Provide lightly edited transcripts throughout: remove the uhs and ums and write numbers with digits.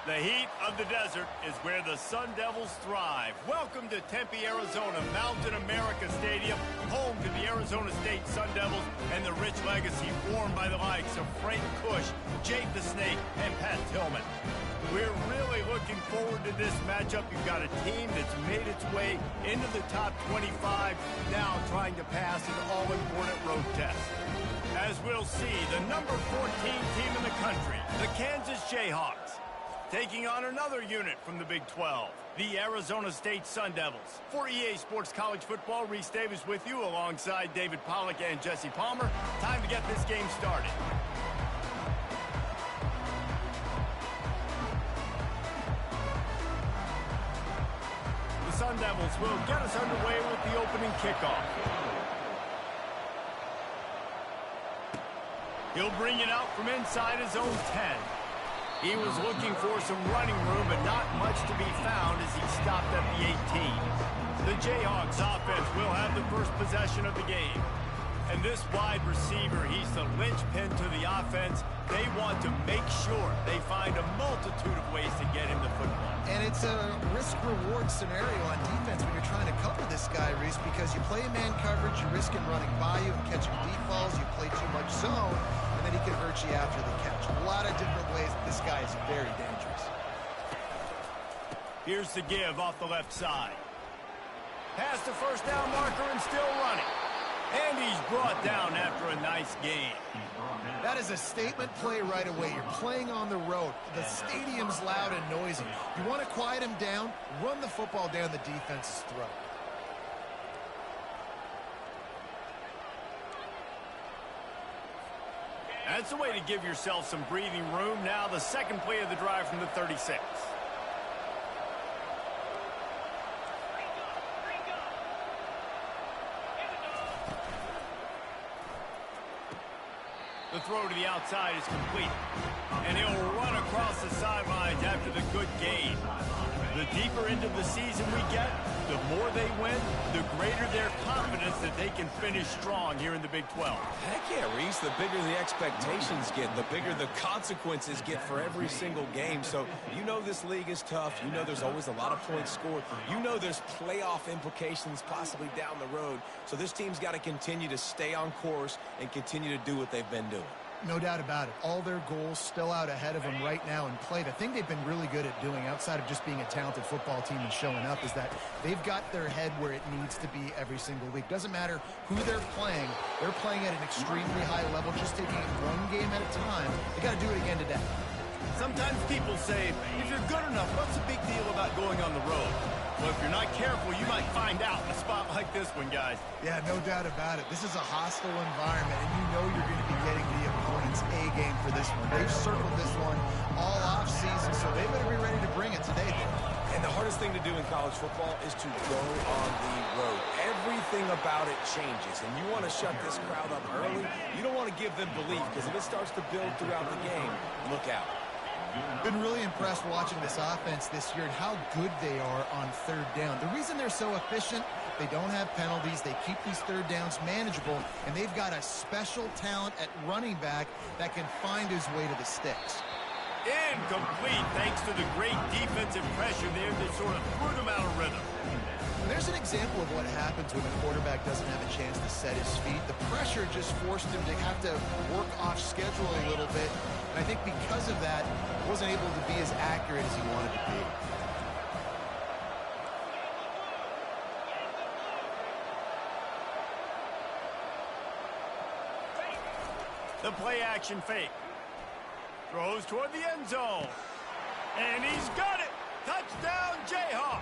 The heat of the desert is where the Sun Devils thrive. Welcome to Tempe, Arizona, Mountain America Stadium, home to the Arizona State Sun Devils and the rich legacy formed by the likes of Frank Kush, Jake the Snake, and Pat Tillman. We're really looking forward to this matchup. You've got a team that's made its way into the top 25, now trying to pass an all-important road test. As we'll see, the number 14 team in the country, the Kansas Jayhawks, taking on another unit from the Big 12, the Arizona State Sun Devils. For EA Sports College Football, Reese Davis with you alongside David Pollack and Jesse Palmer. Time to get this game started. The Sun Devils will get us underway with the opening kickoff. He'll bring it out from inside his own 10. He was looking for some running room, but not much to be found as he stopped at the 18. The Jayhawks offense will have the first possession of the game. And this wide receiver, he's the linchpin to the offense. They want to make sure they find a multitude of ways to get him the football. And it's a risk-reward scenario on defense when you're trying to cover this guy, Reese, because you play man coverage, you risk him running by you and catching deep balls, you play too much zone, and then he can hurt you after the catch. A lot of different ways that this guy is very dangerous. Here's the give off the left side. Past the first down marker and still running. And he's brought down after a nice gain. That is a statement play right away. You're playing on the road. The stadium's loud and noisy. You want to quiet him down, run the football down the defense's throat. That's a way to give yourself some breathing room. Now the second play of the drive from the 36. The throw to the outside is complete. And he'll run across the sidelines after the good gain. The deeper into the season we get, the more they win, the greater their confidence that they can finish strong here in the Big 12. Heck yeah, Reese. The bigger the expectations get, the bigger the consequences get for every single game. So you know this league is tough. You know there's always a lot of points scored. You know there's playoff implications possibly down the road. So this team's got to continue to stay on course and continue to do what they've been doing. No doubt about it. All their goals still out ahead of them right now in play. The thing they've been really good at doing, outside of just being a talented football team and showing up, is that they've got their head where it needs to be every single week. Doesn't matter who they're playing at an extremely high level, just taking it one game at a time. They got to do it again today. Sometimes people say, if you're good enough, what's the big deal about going on the road? Well, if you're not careful, you might find out in a spot like this one, guys. Yeah, no doubt about it. This is a hostile environment, and you know you're going to be getting the opponent's A game for this one. They've circled this one all off season, so they better be ready to bring it today. And the hardest thing to do in college football is to go on the road. Everything about it changes, and you want to shut this crowd up early. You don't want to give them belief, because if it starts to build throughout the game, look out. Been really impressed watching this offense this year and how good they are on third down. The reason they're so efficient, they don't have penalties, they keep these third downs manageable, and they've got a special talent at running back that can find his way to the sticks. Incomplete, thanks to the great defensive pressure there that sort of threw them out of rhythm. There's an example of what happens when the quarterback doesn't have a chance to set his feet. The pressure just forced him to have to work off schedule a little bit. And I think because of that, he wasn't able to be as accurate as he wanted to be. The play action fake. Throws toward the end zone. And he's got it. Touchdown, Jayhawks.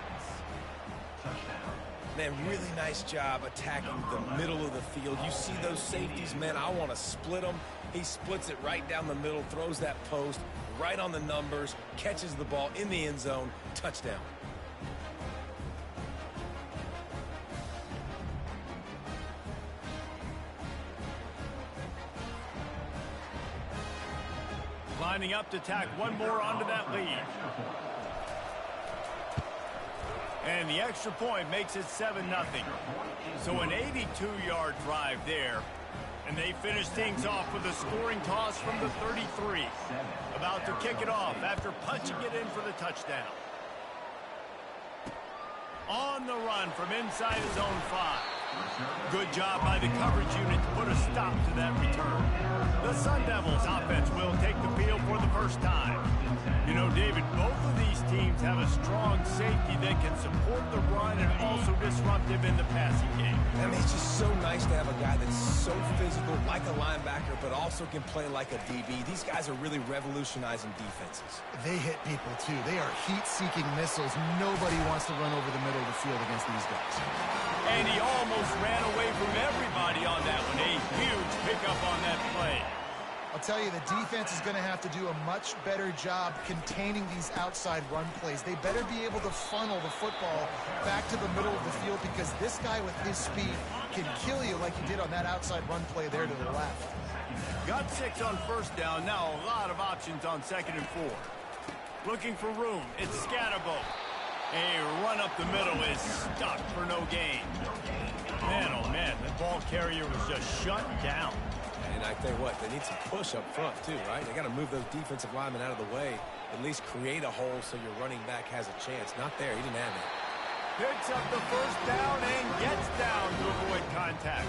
Man, really nice job attacking the middle of the field. You see those safeties, man, I want to split them. He splits it right down the middle, throws that post right on the numbers, catches the ball in the end zone, touchdown. Lining up to tack one more onto that lead. And the extra point makes it 7-0. So an 82-yard drive there. And they finish things off with a scoring toss from the 33. About to kick it off after punching it in for the touchdown. On the run from inside his own 5. Good job by the coverage unit to put a stop to that return. The Sun Devils offense will take the field for the first time. You know, David, both of these teams have a strong safety that can support the run and also disruptive in the passing game. I mean, it's just so nice to have a guy that's so physical, like a linebacker, but also can play like a DB. These guys are really revolutionizing defenses. They hit people, too. They are heat-seeking missiles. Nobody wants to run over the middle of the field against these guys. And he almost ran away from everybody on that one. A huge pickup on that play. I'll tell you, the defense is going to have to do a much better job containing these outside run plays. They better be able to funnel the football back to the middle of the field because this guy with his speed can kill you like he did on that outside run play there to the left. Got 6 on first down. Now a lot of options on 2nd and 4. Looking for room. It's Scatterbo. A run up the middle is stuck for no gain. Man, oh man, the ball carrier was just shut down. And I tell you what, they need some push up front too, right? They got to move those defensive linemen out of the way, at least create a hole so your running back has a chance. Not there, he didn't have it. Picks up the first down and gets down to avoid contact.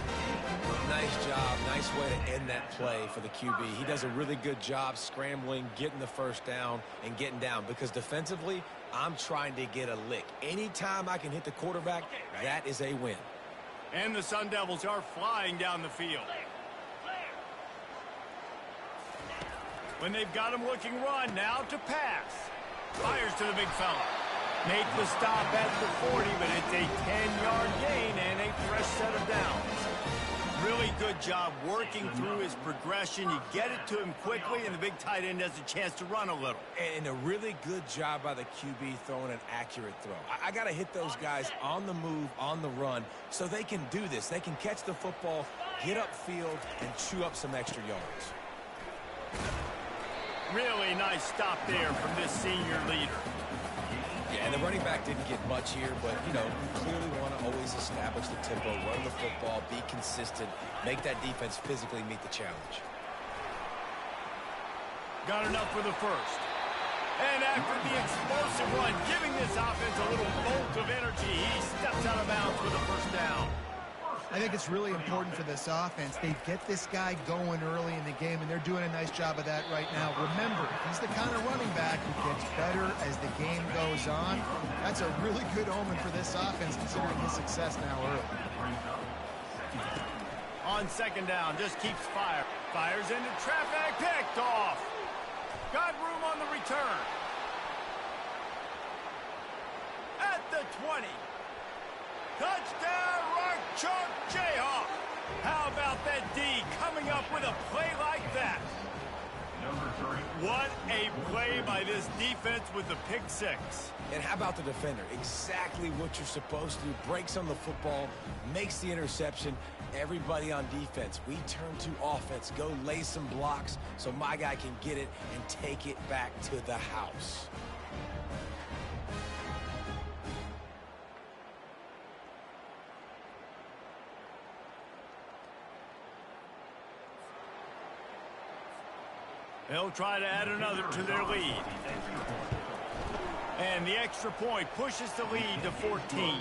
Nice job, nice way to end that play for the QB. He does a really good job scrambling, getting the first down, and getting down. Because defensively, I'm trying to get a lick. Anytime I can hit the quarterback, that is a win. And the Sun Devils are flying down the field. When they've got him looking run, now to pass. Fires to the big fella. Make the stop at the 40, but it's a 10-yard gain and a fresh set of downs. Really good job working through his progression. You get it to him quickly, and the big tight end has a chance to run a little. And a really good job by the QB throwing an accurate throw. I got to hit those guys on the move, on the run, so they can do this. They can catch the football, get upfield, and chew up some extra yards. Really nice stop there from this senior leader. Yeah, and the running back didn't get much here, but, you know, you clearly want to always establish the tempo, run the football, be consistent, make that defense physically meet the challenge. Got enough for the first. And after the explosive run, giving this offense a little bolt of energy, he steps out of bounds with a first down. I think it's really important for this offense. They get this guy going early in the game, and they're doing a nice job of that right now. Remember, he's the kind of running back who gets better as the game goes on. That's a really good omen for this offense, considering his success now early. On 2nd down, just keeps fire. Fires into traffic, picked off. Got room on the return. At the 20. Touchdown, Rock-Chalk Jayhawk. How about that D coming up with a play like that? What a play by this defense with the pick 6. And how about the defender? Exactly what you're supposed to do. Breaks on the football, makes the interception. Everybody on defense, we turn to offense. Go lay some blocks so my guy can get it and take it back to the house. They'll try to add another to their lead. And the extra point pushes the lead to 14.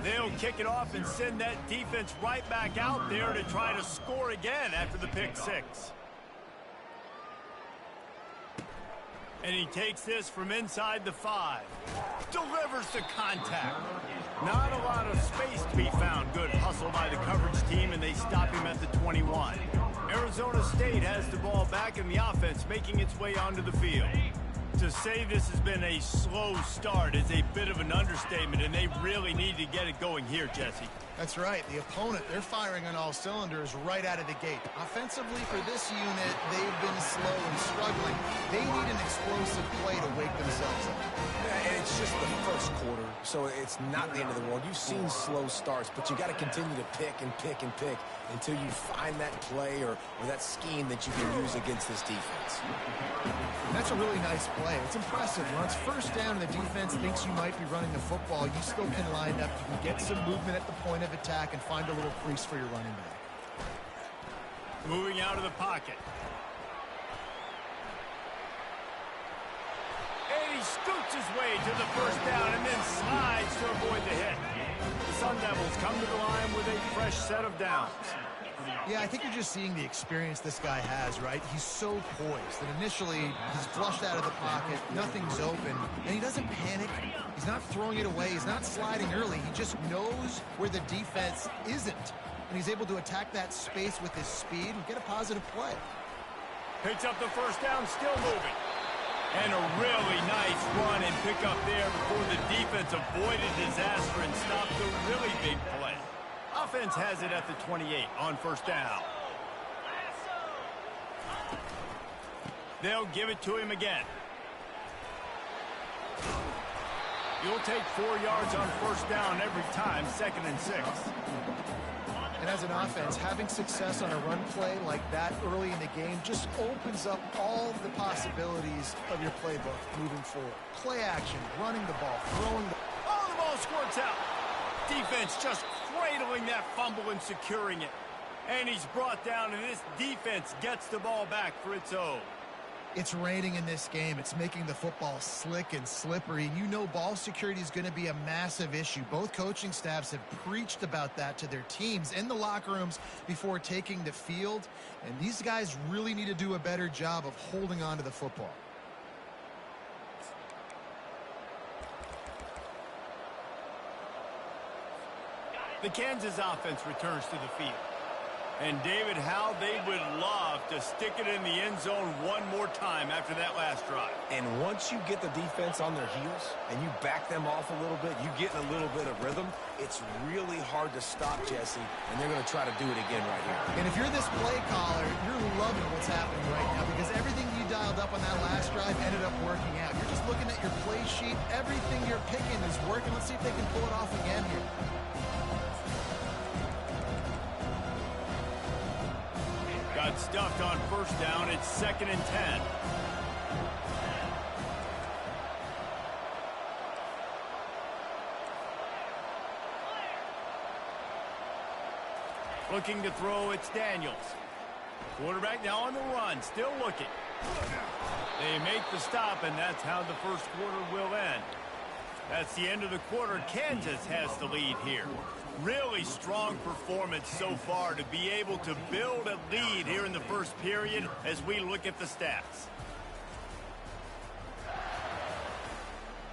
They'll kick it off and send that defense right back out there to try to score again after the pick six. And he takes this from inside the 5. Delivers the contact. Not a lot of space to be found. Good hustle by the coverage team, and they stop him at the 21. Arizona State has the ball back in the offense, making its way onto the field. To say this has been a slow start is a bit of an understatement, and they really need to get it going here, Jesse. That's right. The opponent, they're firing on all cylinders right out of the gate. Offensively, for this unit, they've been slow and struggling. They need an explosive play to wake themselves up. And it's just the first quarter, so it's not the end of the world. You've seen slow starts, but you got to continue to pick and pick and pick until you find that play or that scheme that you can use against this defense. That's a really nice play. It's impressive. When it's first down and the defense thinks you might be running the football, you still can line up. You can get some movement at the point of attack and find a little crease for your running back. Moving out of the pocket. And he scoots his way to the first down and then slides to avoid the hit. The Sun Devils come to the line with a fresh set of downs. Yeah, I think you're just seeing the experience this guy has, right? He's so poised that initially he's flushed out of the pocket, nothing's open, and he doesn't panic. He's not throwing it away. He's not sliding early. He just knows where the defense isn't, and he's able to attack that space with his speed and get a positive play. Picks up the first down, still moving. And a really nice run and pick up there before the defense avoided disaster and stopped a really big play. Offense has it at the 28 on first down. They'll give it to him again. You'll take 4 yards on first down every time, 2nd and 6. And as an offense, having success on a run play like that early in the game just opens up all the possibilities of your playbook moving forward. Play action, running the ball, throwing the... Oh, the ball squirts out. Defense just cradling that fumble and securing it. And he's brought down, and this defense gets the ball back for its own. It's raining in this game. It's making the football slick and slippery. And you know ball security is going to be a massive issue. Both coaching staffs have preached about that to their teams in the locker rooms before taking the field. And these guys really need to do a better job of holding on to the football. The Kansas offense returns to the field. And David, how they would love to stick it in the end zone one more time after that last drive. And once you get the defense on their heels and you back them off a little bit, you get in a little bit of rhythm, it's really hard to stop, Jesse, and they're going to try to do it again right here. And if you're this play caller, you're loving what's happening right now because everything you dialed up on that last drive ended up working out. You're just looking at your play sheet. Everything you're picking is working. Let's see if they can pull it off again here. Got stuffed on first down. It's 2nd and 10. Looking to throw, it's Daniels. Quarterback now on the run, still looking. They make the stop, and that's how the first quarter will end. That's the end of the quarter. Kansas has the lead here. Really strong performance so far to be able to build a lead here in the first period as we look at the stats.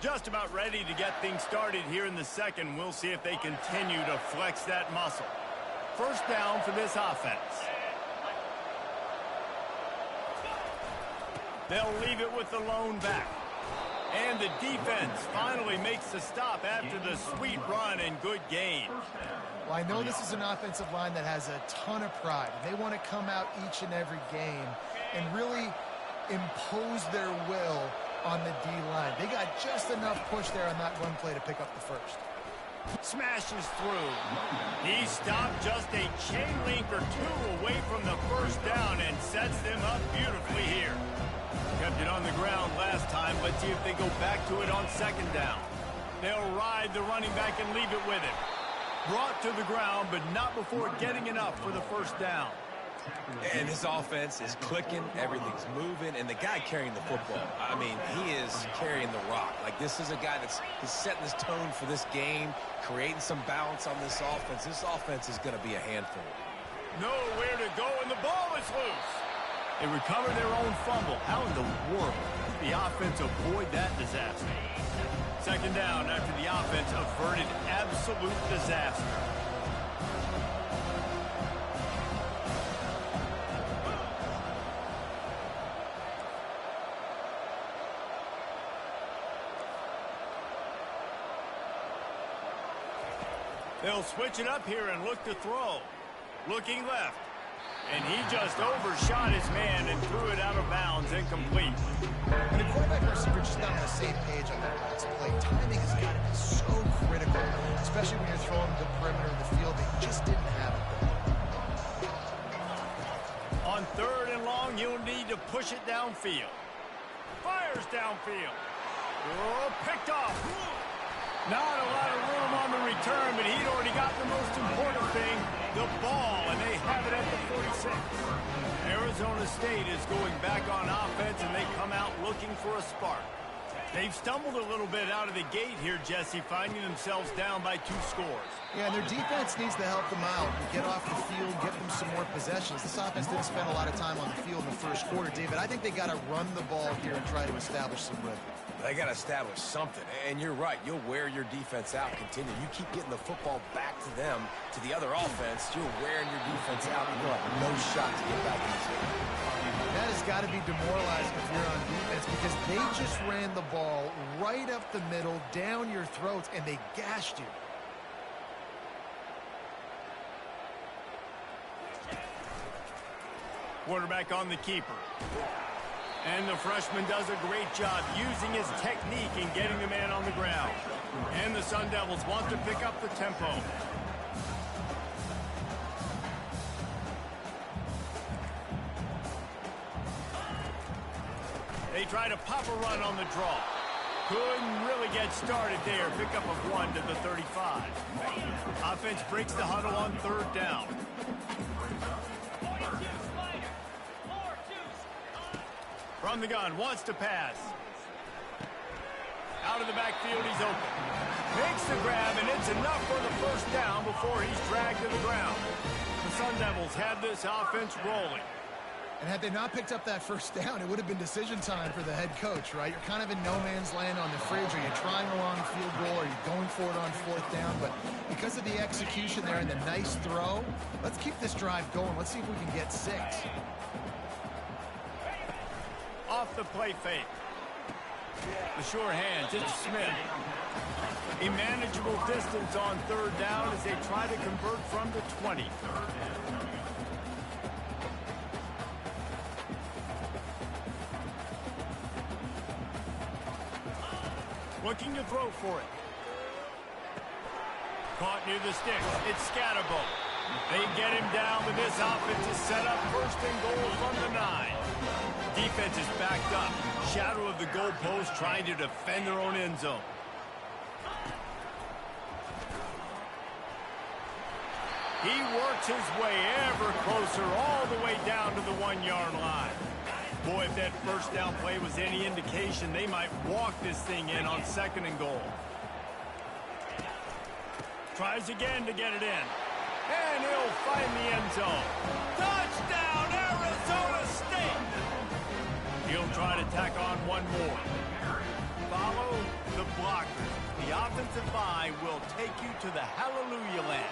Just about ready to get things started here in the second. We'll see if they continue to flex that muscle. First down for this offense. They'll leave it with the lone back. And the defense finally makes the stop after the sweet run and good gain. Well, I know this is an offensive line that has a ton of pride. They want to come out each and every game and really impose their will on the D-line. They got just enough push there on that run play to pick up the first. Smashes through. He stopped just a chain link or two away from the first down and sets them up beautifully here. Kept it on the ground last time. Let's see if they go back to it on second down. They'll ride the running back and leave it with him. Brought to the ground, but not before getting enough for the first down. And this offense is clicking, everything's moving, and the guy carrying the football, I mean, he is carrying the rock. Like, this is a guy he's setting this tone for this game, creating some balance on this offense. This offense is going to be a handful. Nowhere to go, and the ball is loose. They recover their own fumble. How in the world does the offense avoid that disaster? Second down after the offense averted absolute disaster. They'll switch it up here and look to throw. Looking left. And he just overshot his man and threw it out of bounds, incomplete. And the quarterback and receiver just not on the same page on that pass play. Timing has got to be so critical, especially when you're throwing to the perimeter of the field. They just didn't have it. On third and long, you'll need to push it downfield. Fires downfield. Oh, picked off. Not a lot of room on the return, but he'd already got the most important thing, the ball, and they have it at the 46. Arizona State is going back on offense, and they come out looking for a spark. They've stumbled a little bit out of the gate here, Jesse, finding themselves down by 2 scores. Yeah, and their defense needs to help them out, get off the field, get them some more possessions. This offense didn't spend a lot of time on the field in the first quarter, David. I think they got to run the ball here and try to establish some rhythm. They got to establish something, and you're right. You'll wear your defense out. Continue. You keep getting the football back to them, to the other offense. You're wearing your defense out, and you'll have no shot to get back in this game. That has got to be demoralizing if you're on defense because they just ran the ball right up the middle, down your throats, and they gashed you. Quarterback on the keeper. And the freshman does a great job using his technique and getting the man on the ground. And the Sun Devils want to pick up the tempo. They try to pop a run on the draw. Couldn't really get started there. Pick up of 1 to the 35. Offense breaks the huddle on third down. From the gun, wants to pass. Out of the backfield, he's open. Makes the grab, and it's enough for the first down before he's dragged to the ground. The Sun Devils have this offense rolling. And had they not picked up that first down, it would have been decision time for the head coach, right? You're kind of in no man's land on the fridge. Are you trying a long field goal? Are you going for it on fourth down? But because of the execution there and the nice throw, let's keep this drive going. Let's see if we can get 6. Off the play fake. The sure hands, it's Smith. A manageable distance on third down as they try to convert from the 20. Looking to throw for it. Caught near the sticks. It's Scatterbo. They get him down, but this offense is set up first and goal from the 9. Defense is backed up. Shadow of the goalpost trying to defend their own end zone. He works his way ever closer all the way down to the 1-yard line. Boy, if that first down play was any indication, they might walk this thing in on second and goal. Tries again to get it in. And he'll find the end zone. Touchdown, Arizona State! He'll try to tack on one more. Follow the blockers. The offensive line will take you to the hallelujah land.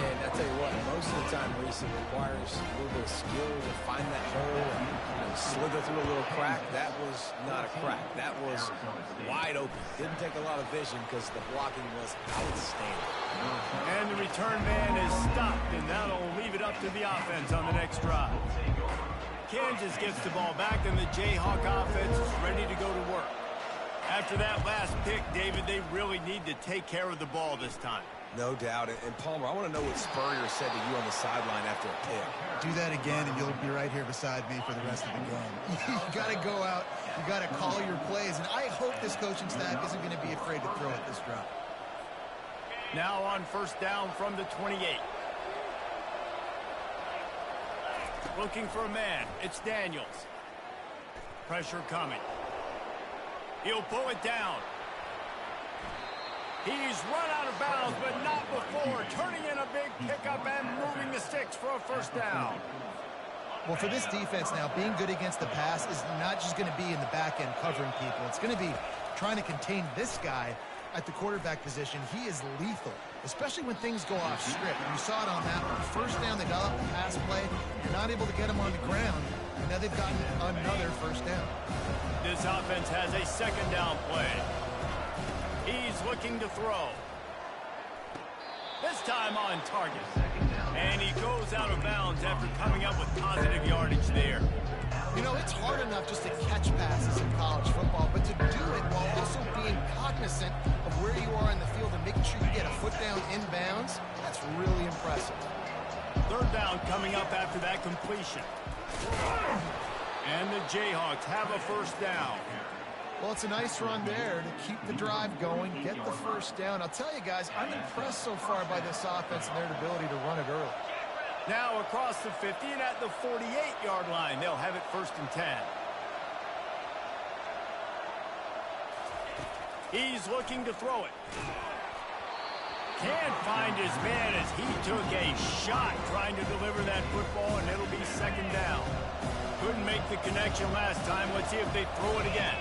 And I tell you what, most of the time, Reese, it requires a little bit of skill to find that hole and slither through a little crack. That was not a crack. That was wide open. Didn't take a lot of vision because the blocking was outstanding. And the return man is stopped, and that'll leave it up to the offense on the next drive. Kansas gets the ball back, and the Jayhawk offense is ready to go to work. After that last pick, David, they really need to take care of the ball this time. No doubt. And Palmer, I want to know what Spurrier said to you on the sideline after a pick. Do that again, and you'll be right here beside me for the rest of the game. You got to go out. You got to call your plays, and I hope this coaching staff isn't going to be afraid to throw at this drop. Now on first down from the 28. Looking for a man. It's Daniels. Pressure coming. He'll pull it down. He's run out of bounds, but not before. Turning in a big pickup and moving the sticks for a first down. Well, for this defense now, being good against the pass is not just going to be in the back end covering people. It's going to be trying to contain this guy at the quarterback position. He is lethal, especially when things go off script. You saw it on that one. First down, they got up the pass play. You're not able to get him on the ground, and now they've gotten another first down. This offense has a second down play. He's looking to throw. This time on target. And he goes out of bounds after coming up with positive yardage there. You know, it's hard enough just to catch passes in college football, but to do it while also being cognizant of where you are in the field and making sure you get a foot down inbounds, that's really impressive. Third down coming up after that completion. And the Jayhawks have a first down. Well, it's a nice run there to keep the drive going, get the first down. I'll tell you guys, I'm impressed so far by this offense and their ability to run it early. Now across the 50 and at the 48-yard line, they'll have it first and 10. He's looking to throw it. Can't find his man as he took a shot trying to deliver that football, and it'll be second down. Couldn't make the connection last time. Let's see if they throw it again.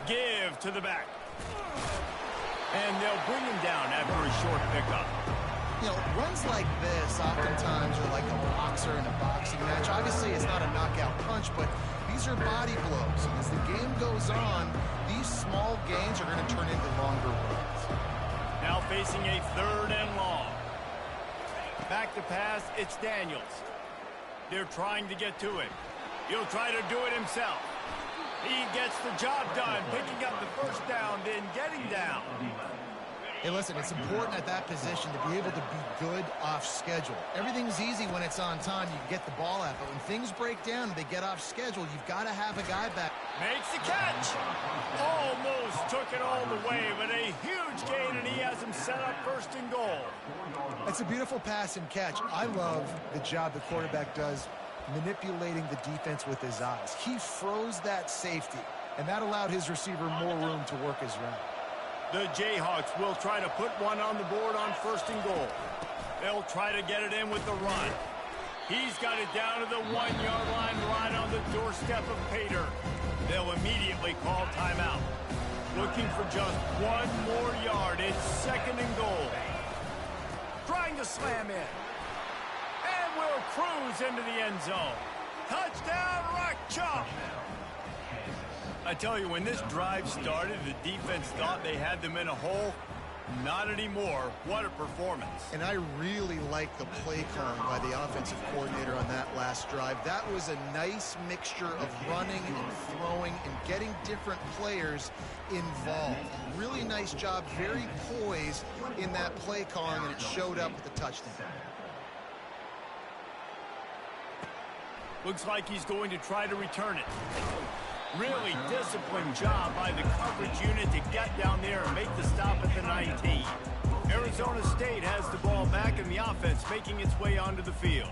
Give to the back. And they'll bring him down after a short pickup. You know, runs like this oftentimes are like a boxer in a boxing match. Obviously, it's not a knockout punch, but these are body blows. And as the game goes on, these small gains are going to turn into longer runs. Now facing a third and long. Back to pass, it's Daniels. They're trying to get to it. He'll try to do it himself. He gets the job done, picking up the first down, then getting down. Hey, listen, it's important at that position to be able to be good off schedule. Everything's easy when it's on time. You can get the ball out, but when things break down and they get off schedule, you've got to have a guy back. Makes the catch. Almost took it all the way, but a huge gain, and he has him set up first and goal. It's a beautiful pass and catch. I love the job the quarterback does manipulating the defense with his eyes. He froze that safety, and that allowed his receiver more room to work his route. The Jayhawks will try to put one on the board on first and goal. They'll try to get it in with the run. He's got it down to the 1-yard line right on the doorstep of Pater. They'll immediately call timeout. Looking for just one more yard. It's second and goal. Trying to slam in. And will cruise into the end zone. Touchdown, Rock Chalk! I tell you, when this drive started, the defense thought they had them in a hole. Not anymore. What a performance. And I really like the play calling by the offensive coordinator on that last drive. That was a nice mixture of running and throwing and getting different players involved. Really nice job, very poised in that play calling, and it showed up with the touchdown. Looks like he's going to try to return it. Really disciplined job by the coverage unit to get down there and make the stop at the 19. Arizona State has the ball back and the offense making its way onto the field.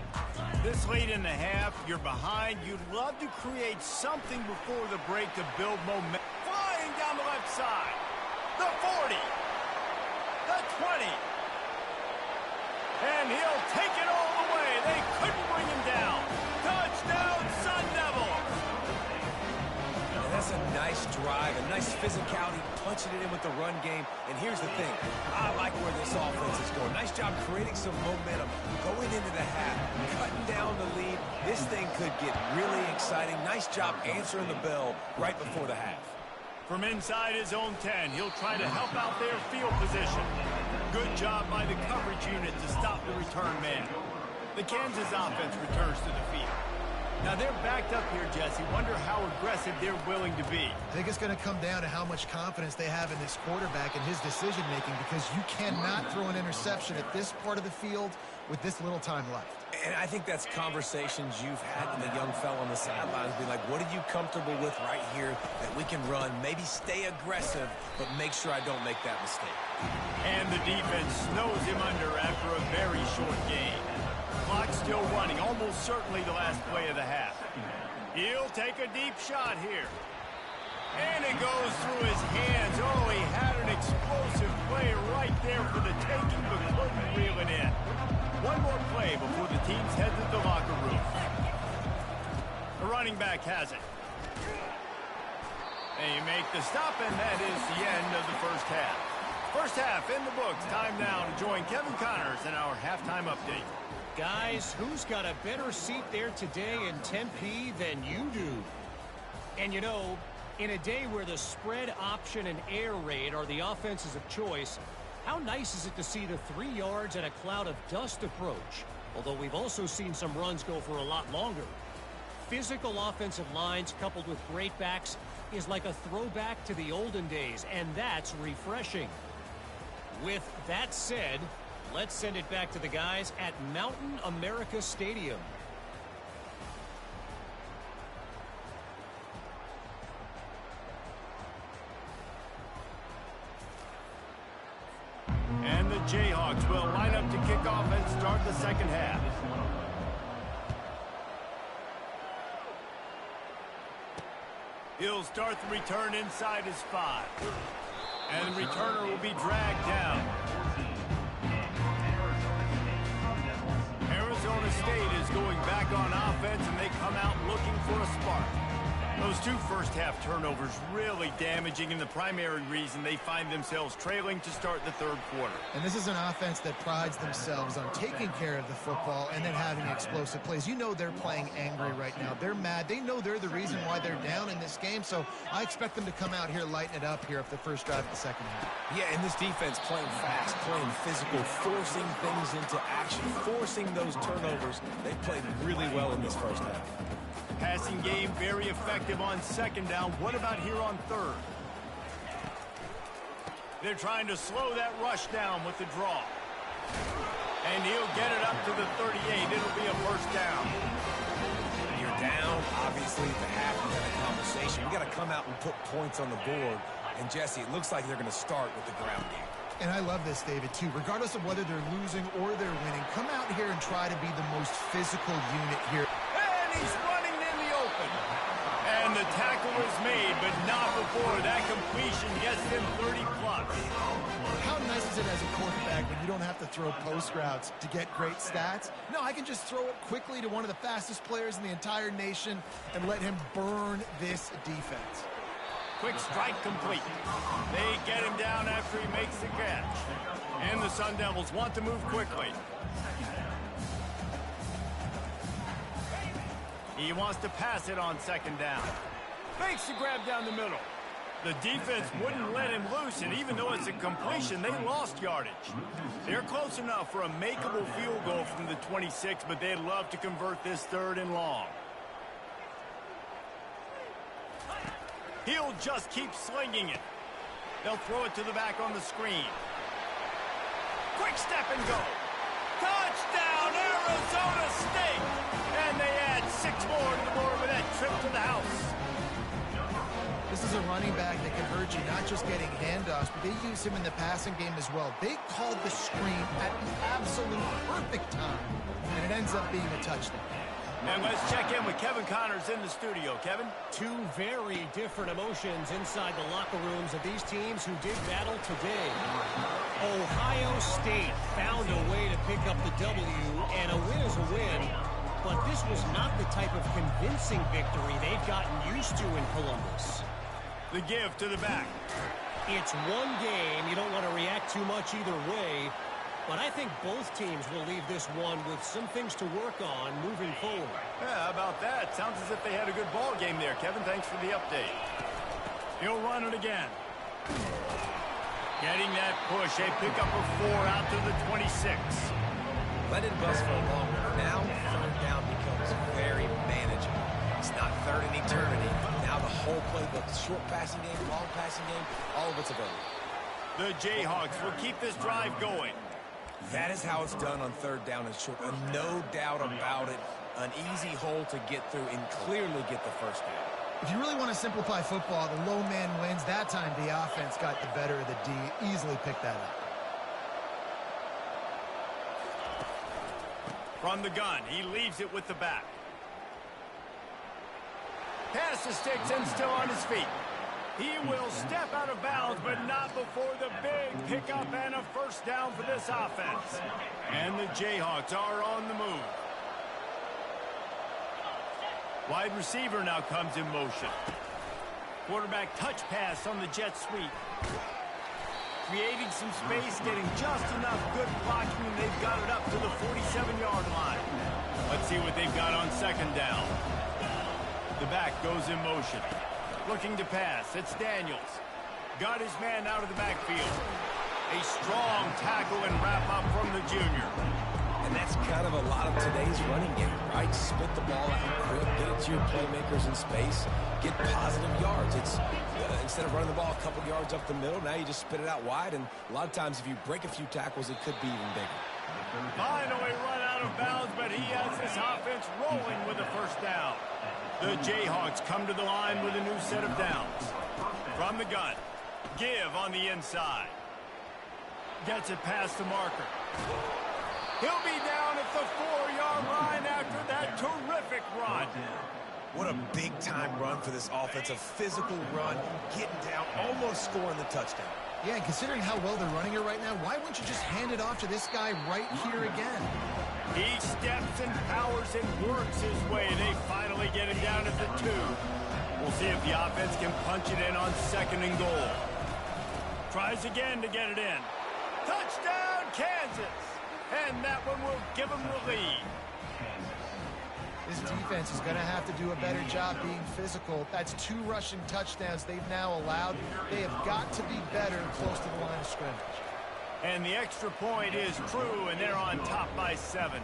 This late in the half, you're behind. You'd love to create something before the break to build momentum. Flying down the left side. The 40. The 20. And he'll take it all the way. They couldn't bring him down. Touchdown, Sun Devils. That's a nice drive, a nice physicality, punching it in with the run game. And here's the thing. I like where this offense is going. Nice job creating some momentum, going into the half, cutting down the lead. This thing could get really exciting. Nice job answering the bell right before the half. From inside his own 10, he'll try to help out their field position. Good job by the coverage unit to stop the return man. The Kansas offense returns to the field. Now they're backed up here, Jesse. Wonder how aggressive they're willing to be. I think it's going to come down to how much confidence they have in this quarterback and his decision-making, because you cannot throw an interception at this part of the field with this little time left. And I think that's conversations you've had with a young fella on the sidelines. Be like, what are you comfortable with right here that we can run? Maybe stay aggressive, but make sure I don't make that mistake. And the defense snows him under after a very short game. Clock's still running, almost certainly the last play of the half. He'll take a deep shot here. And it goes through his hands. Oh, he had an explosive play right there for the taking, but couldn't reel it in. One more play before the teams head to the locker room. The running back has it. They make the stop, and that is the end of the first half. First half in the books. Time now to join Kevin Connors in our halftime update. Guys, who's got a better seat there today in Tempe than you do? And you know, in a day where the spread option and air raid are the offenses of choice, how nice is it to see the 3 yards and a cloud of dust approach? Although we've also seen some runs go for a lot longer. Physical offensive lines coupled with great backs is like a throwback to the olden days, and that's refreshing. With that said, let's send it back to the guys at Mountain America Stadium. And the Jayhawks will line up to kick off and start the second half. He'll start the return inside his 5. And the returner will be dragged down. Arizona State is going back on offense, and they come out looking for a spark. Those 2 first-half turnovers really damaging, and the primary reason they find themselves trailing to start the third quarter. And this is an offense that prides themselves on taking care of the football and then having explosive plays. You know they're playing angry right now. They're mad. They know they're the reason why they're down in this game, so I expect them to come out here, lighten it up here at the first drive of the second half. Yeah, and this defense playing fast, playing physical, forcing things into action, forcing those turnovers. They played really well in this first half. Passing game very effective on second down. What about here on third? They're trying to slow that rush down with the draw. And he'll get it up to the 38. It'll be a first down. You're down. Obviously, at the half, you had a conversation. You got to come out and put points on the board. And, Jesse, it looks like they're going to start with the ground game. And I love this, David, too. Regardless of whether they're losing or they're winning, come out here and try to be the most physical unit here. And he's running in the open. And the tackle is made, but not before that completion gets him 30-plus. How nice is it as a quarterback when you don't have to throw post routes to get great stats? No, I can just throw it quickly to one of the fastest players in the entire nation and let him burn this defense. Quick strike complete. They get him down after he makes the catch. And the Sun Devils want to move quickly. He wants to pass it on second down. Makes the grab down the middle. The defense wouldn't let him loose, and even though it's a completion, they lost yardage. They're close enough for a makeable field goal from the 26, but they'd love to convert this third and long. He'll just keep slinging it. They'll throw it to the back on the screen. Quick step and go. Touchdown, Arizona State! And they add 6 more to the board with that trip to the house. This is a running back that can hurt you, not just getting handoffs, but they use him in the passing game as well. They called the screen at the absolute perfect time, and it ends up being a touchdown. And let's check in with Kevin Connors in the studio. Kevin? 2 very different emotions inside the locker rooms of these teams who did battle today. Ohio State found a way to pick up the W, and a win is a win. But this was not the type of convincing victory they've gotten used to in Columbus. The give to the back. It's one game. You don't want to react too much either way. But I think both teams will leave this one with some things to work on moving forward. Yeah, how about that? Sounds as if they had a good ball game there. Kevin, thanks for the update. He'll run it again. Getting that push. A pickup of 4 out to the 26. Let it bust for a long one. Now, third down becomes very manageable. It's not third in eternity. Now the whole playbook, short passing game, long passing game, all of it's available. The Jayhawks will keep this drive going. That is how it's done on third down and short. No doubt about it. An easy hole to get through and clearly get the first down. If you really want to simplify football, the low man wins. That time the offense got the better of the D. Easily picked that up. From the gun, he leaves it with the back. Pass the sticks and still on his feet. He will step out of bounds, but not before the big pickup and a first down for this offense. And the Jayhawks are on the move. Wide receiver now comes in motion. Quarterback touch pass on the jet sweep. Creating some space, getting just enough good blocking, and they've got it up to the 47-yard line. Let's see what they've got on second down. The back goes in motion. Looking to pass. It's Daniels. Got his man out of the backfield. A strong tackle and wrap up from the junior. And that's kind of a lot of today's running game, right? Split the ball out quick, get it to your playmakers in space, get positive yards. It's instead of running the ball a couple yards up the middle, now you just spit it out wide, and a lot of times if you break a few tackles, it could be even bigger. Finally run out of bounds, but he has this offense rolling with a first down. The Jayhawks come to the line with a new set of downs. From the gun, give on the inside. Gets it past the marker. He'll be down at the 4-yard line after that terrific run. What a big-time run for this offense. A physical run, getting down, almost scoring the touchdown. Yeah, and considering how well they're running it right now, why wouldn't you just hand it off to this guy right here again? He steps and powers and works his way. They finally get him down at the 2. We'll see if the offense can punch it in on second and goal. Tries again to get it in. Touchdown, Kansas! And that one will give them the lead. This defense is going to have to do a better job being physical. That's 2 rushing touchdowns they've now allowed. They have got to be better close to the line of scrimmage. And the extra point is true, and they're on top by 7.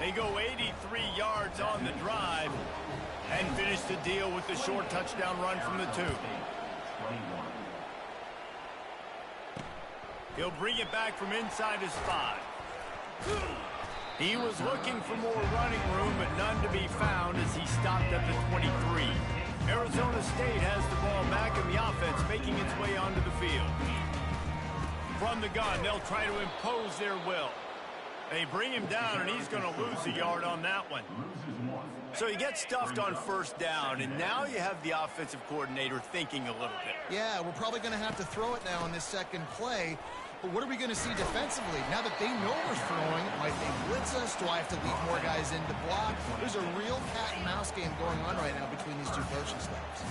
They go 83 yards on the drive and finish the deal with the short touchdown run from the 2. He'll bring it back from inside his 5. He was looking for more running room, but none to be found as he stopped at the 23. Arizona State has the ball back and the offense making its way onto the field. From the gun, they'll try to impose their will. They bring him down, and he's going to lose a yard on that one. So he gets stuffed on first down, and now you have the offensive coordinator thinking a little bit. Yeah, we're probably going to have to throw it now on this second play. But what are we going to see defensively? Now that they know we're throwing, might they blitz us? Do I have to leave more guys in to block? There's a real cat-and-mouse game going on right now between these 2 coaching staffs.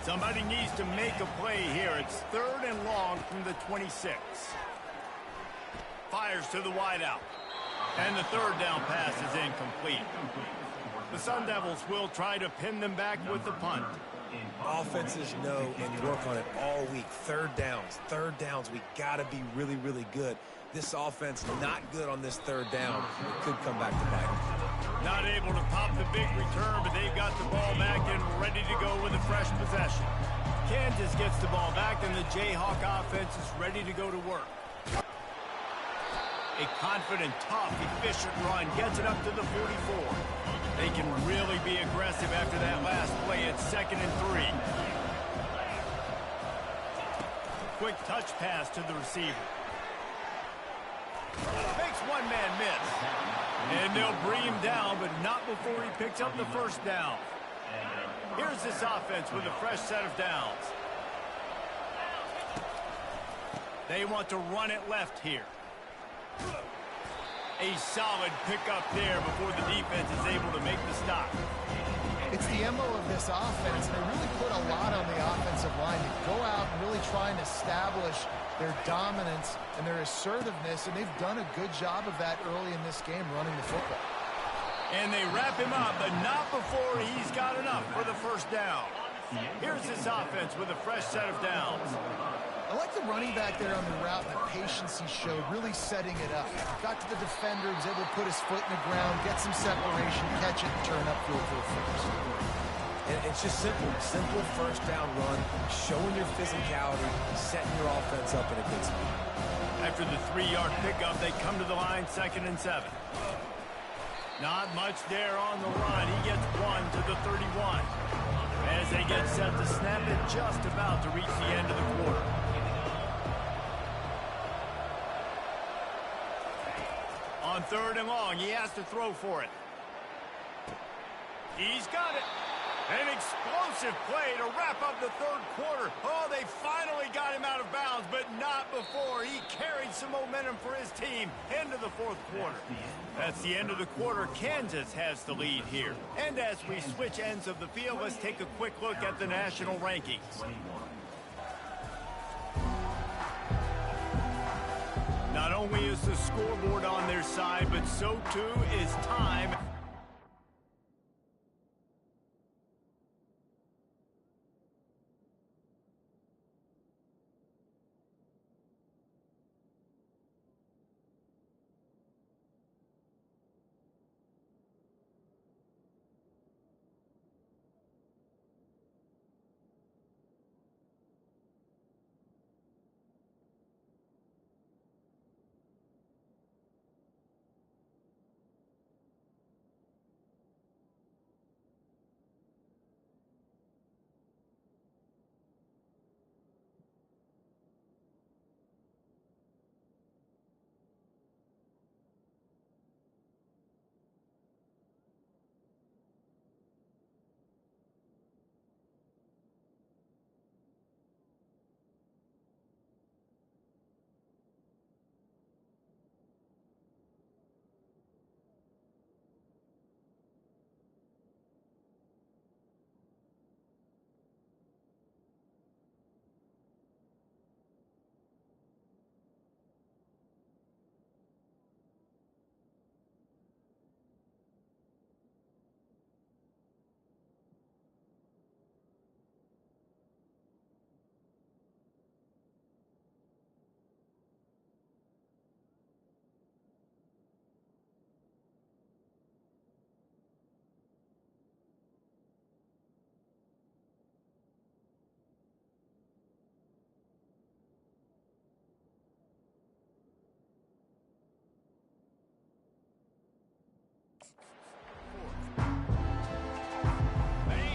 Somebody needs to make a play here. It's 3rd and long from the 26. Fires to the wideout. And the 3rd down pass is incomplete. The Sun Devils will try to pin them back with the punt. Offenses know and work on it all week. Third downs. We got to be really, really good. This offense not good on this 3rd down. It could come back to bite them. Not able to pop the big return, but they've got the ball back and ready to go with a fresh possession. Kansas gets the ball back, and the Jayhawk offense is ready to go to work. A confident, tough, efficient run gets it up to the 44. They can really be aggressive after that last play. It's 2nd and 3. Quick touch pass to the receiver. Makes one man miss. And they'll bring him down, but not before he picks up the first down. Here's this offense with a fresh set of downs. They want to run it left here. A solid pickup there before the defense is able to make the stop. It's the MO of this offense. They really put a lot on the offensive line to go out and really try and establish their dominance and their assertiveness, and they've done a good job of that early in this game running the football. And they wrap him up, but not before he's got enough for the first down. Here's this offense with a fresh set of downs. I like the running back there on the route and the patience he showed, really setting it up. Got to the defender, was able to put his foot in the ground, get some separation, catch it, and turn upfield for a first. And it's just simple first down run, showing your physicality, setting your offense up in a good spot. After the 3-yard pickup, they come to the line, 2nd and 7. Not much there on the run. He gets 1 to the 31. As they get set to snap it, just about to reach the end of the quarter. On 3rd and long, he has to throw for it. He's got it. An explosive play to wrap up the 3rd quarter. Oh, they finally got him out of bounds, but not before. He carried some momentum for his team into the 4th quarter. That's the end of the quarter. Kansas has the lead here. And as we switch ends of the field, let's take a quick look at the national rankings. Not only is the scoreboard on their side, but so too is time.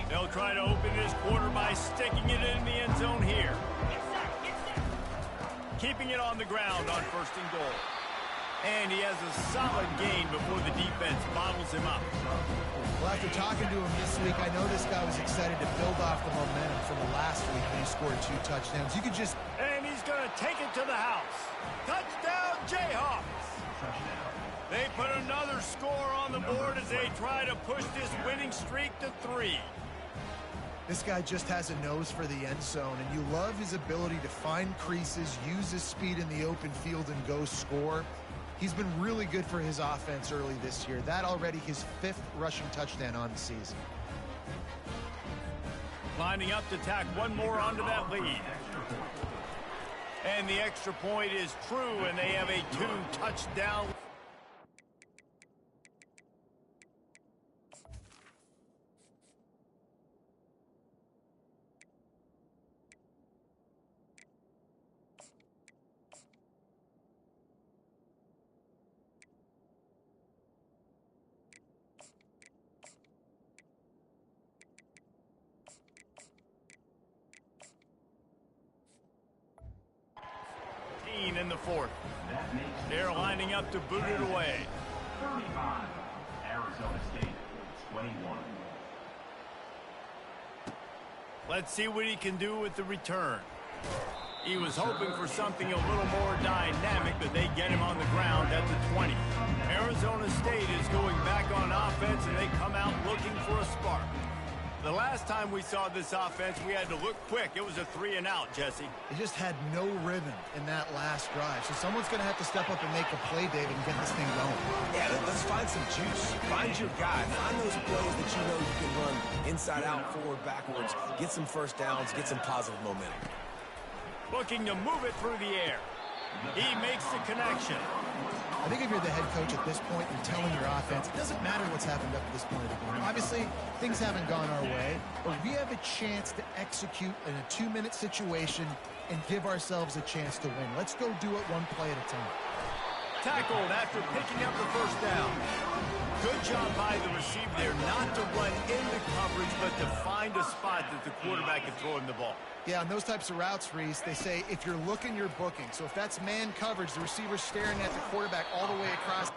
They'll try to open this quarter by sticking it in the end zone here. Keeping it on the ground on 1st and goal. And he has a solid gain before the defense bottles him up. Well, after talking to him this week, I know this guy was excited to build off the momentum from the last week when he scored 2 touchdowns. You could just... And he's going to take it to the house. Touchdown, Jayhawks. They put another score on the board as they try to push this winning streak to 3. This guy just has a nose for the end zone, and you love his ability to find creases, use his speed in the open field, and go score. He's been really good for his offense early this year. That already his 5th rushing touchdown on the season. Lining up to tack one more onto that lead. And the extra point is true, and they have a 2-touchdown. In the 4th. They're lining up to boot it away. 35, Arizona State, 21. Let's see what he can do with the return. He was hoping for something a little more dynamic, but they get him on the ground at the 20. Arizona State is going back on offense, and they come out looking for a spark. The last time we saw this offense, we had to look quick. It was a 3-and-out, Jesse. They just had no rhythm in that last drive. So someone's going to have to step up and make a play, David, and get this thing going. Yeah, let's find some juice. Find your guy. Find those plays that you know you can run inside out, forward, backwards. Get some first downs. Get some positive momentum. Looking to move it through the air. He makes the connection. I think if you're the head coach at this point, you're telling your offense, it doesn't matter what's happened up to this point of the game. Obviously, things haven't gone our way, but we have a chance to execute in a 2-minute situation and give ourselves a chance to win. Let's go do it one play at a time. Tackled after picking up the first down. Good job by the receiver there not to run into coverage, but to find a spot that the quarterback can throw him the ball. Yeah, on those types of routes, Reese, they say if you're looking, you're booking. So if that's man coverage, the receiver's staring at the quarterback all the way across.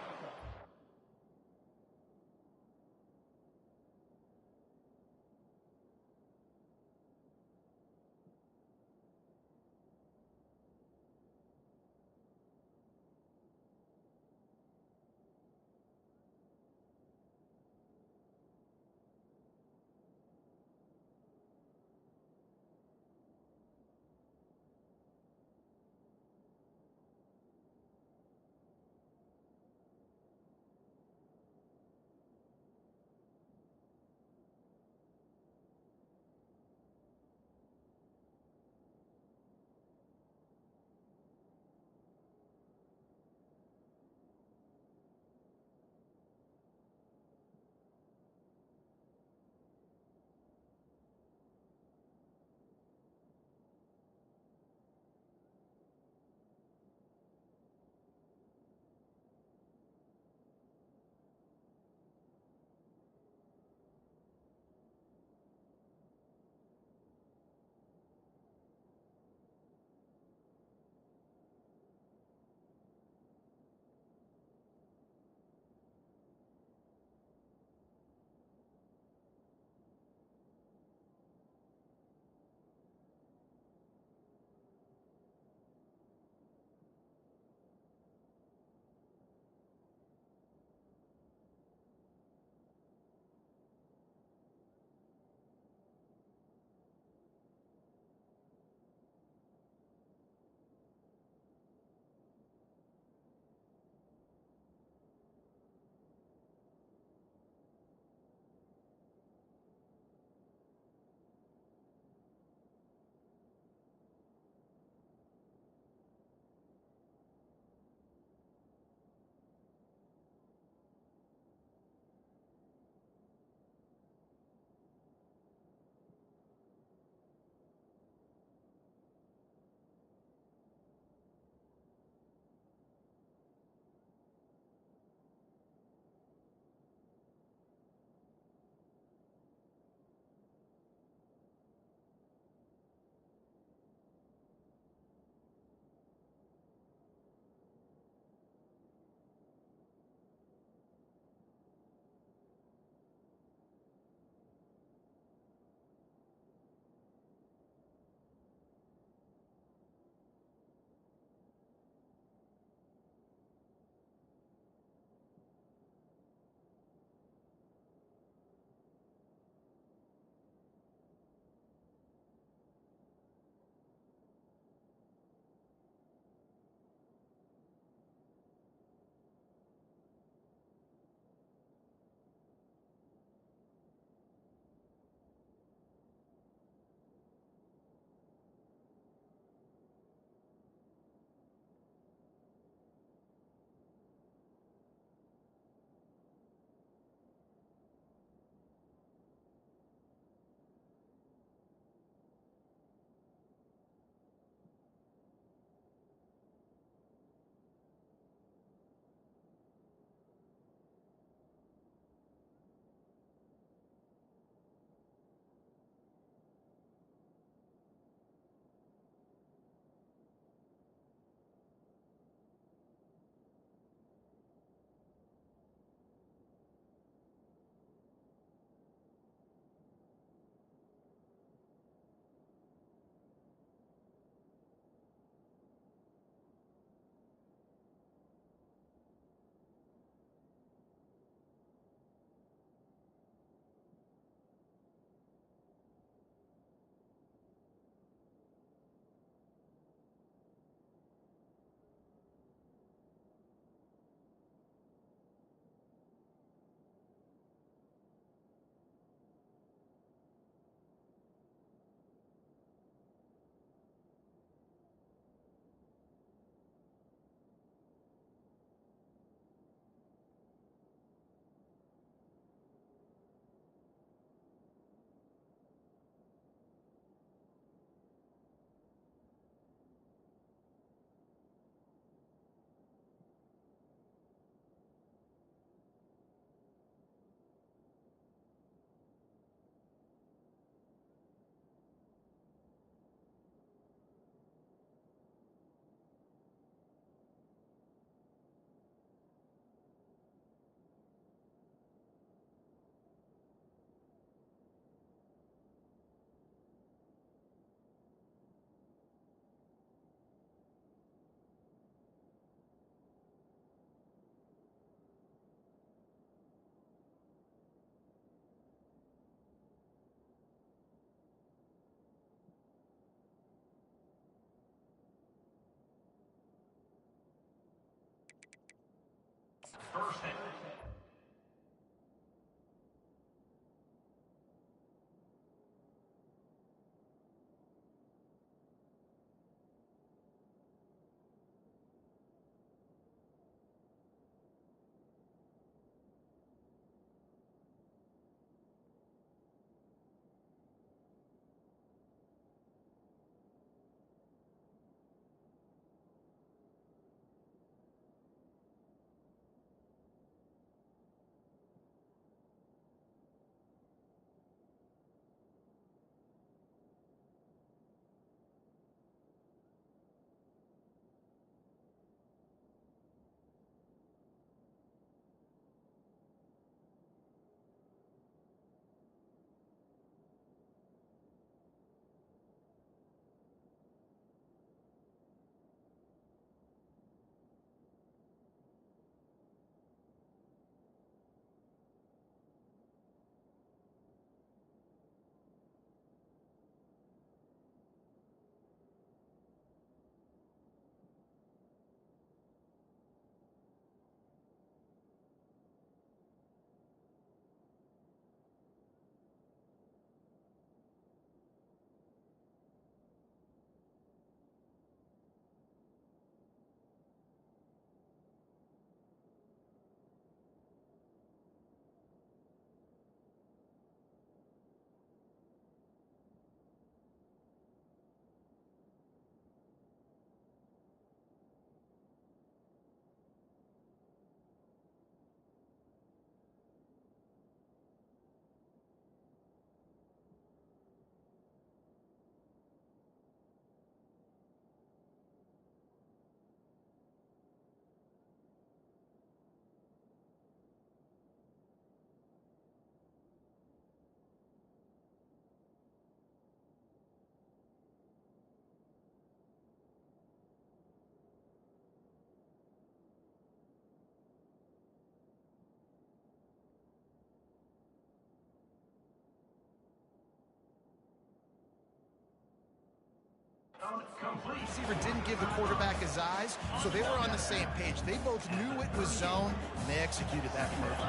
Touchdown complete. Receiver didn't give the quarterback his eyes, so they were on the same page. They both knew it was zone, and they executed that perfectly.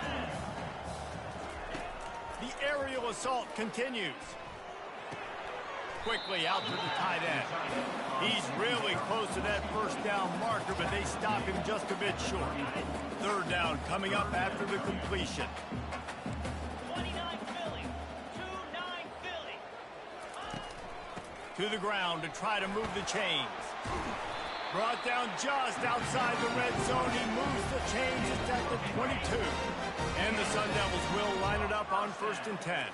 The aerial assault continues. Quickly out to the tight end. He's really close to that first down marker, but they stop him just a bit short. Third down coming up after the completion. 29 Philly. 2-9 Philly. To the ground to try to move the chains. Brought down just outside the red zone. He moves the chains. It's at the 22. And the Sun Devils will line it up on 1st and 10.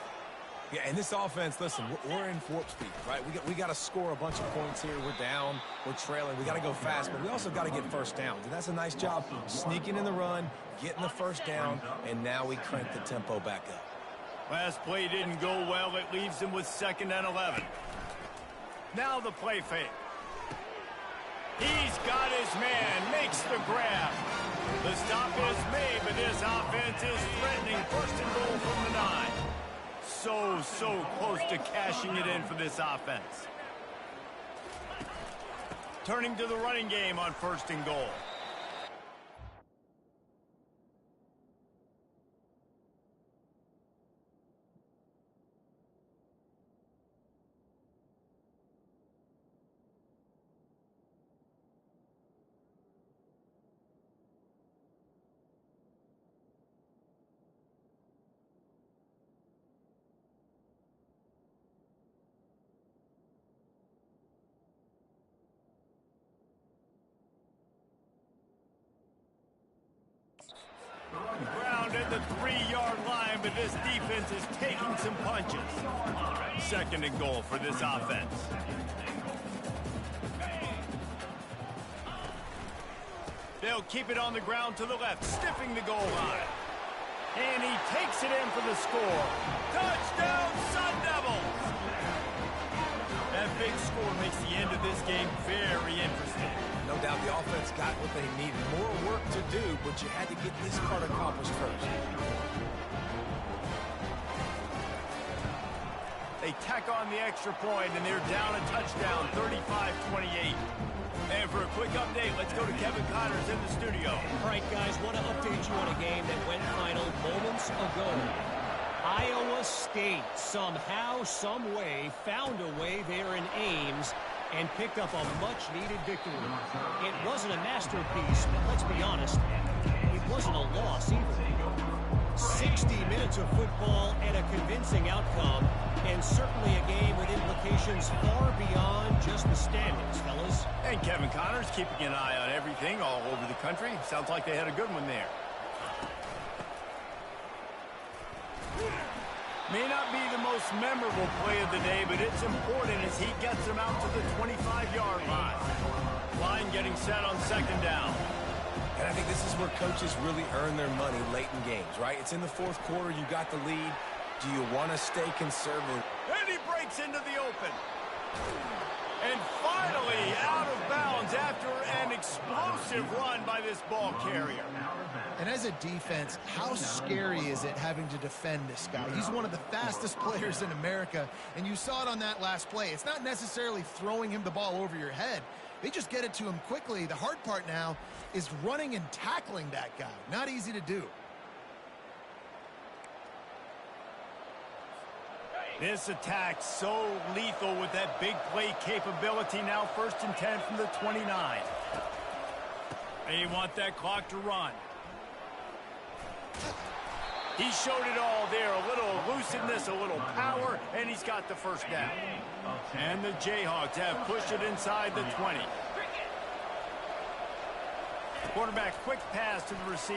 Yeah, and this offense, listen, we're in warp speed, right? We got to score a bunch of points here. We're down, we're trailing. We got to go fast, but we also got to get first downs. And that's a nice job sneaking in the run, getting the first down, and now we crank the tempo back up. Last play didn't go well. It leaves him with 2nd and 11. Now the play fake. He's got his man, makes the grab. The stop is made, but this offense is threatening 1st and goal from the 9. So close to cashing it in for this offense. Turning to the running game on 1st and goal. Grounded the 3-yard line, but this defense is taking some punches. 2nd and goal for this offense. They'll keep it on the ground to the left, stiffing the goal line. And he takes it in for the score. Touchdown, Sun Devils! That big score makes the end of this game very interesting. No doubt the offense got what they needed. More work to do, but you had to get this part accomplished first. They tack on the extra point, and they're down a touchdown, 35-28. And for a quick update, let's go to Kevin Connors in the studio. All right, guys, want to update you on a game that went final moments ago. Iowa State somehow, some way, found a way there in Ames and picked up a much-needed victory. It wasn't a masterpiece, but let's be honest, it wasn't a loss either. 60 minutes of football and a convincing outcome, and certainly a game with implications far beyond just the standings, fellas. And Kevin Connors keeping an eye on everything all over the country. Sounds like they had a good one there. May not be the most memorable play of the day, but it's important as he gets them out to the 25-yard line. Line getting set on 2nd down. And I think this is where coaches really earn their money late in games, right? It's in the 4th quarter. You got the lead. Do you want to stay conservative? And he breaks into the open. And finally out of bounds after an explosive run by this ball carrier. And as a defense, how scary is it having to defend this guy? He's one of the fastest players in America, and you saw it on that last play. It's not necessarily throwing him the ball over your head. They just get it to him quickly. The hard part now is running and tackling that guy. Not easy to do. This attack so lethal with that big play capability. Now 1st and 10 from the 29. They want that clock to run. He showed it all there. A little elusiveness, a little power, and he's got the first down. And the Jayhawks have pushed it inside the 20. Quarterback quick pass to the receiver.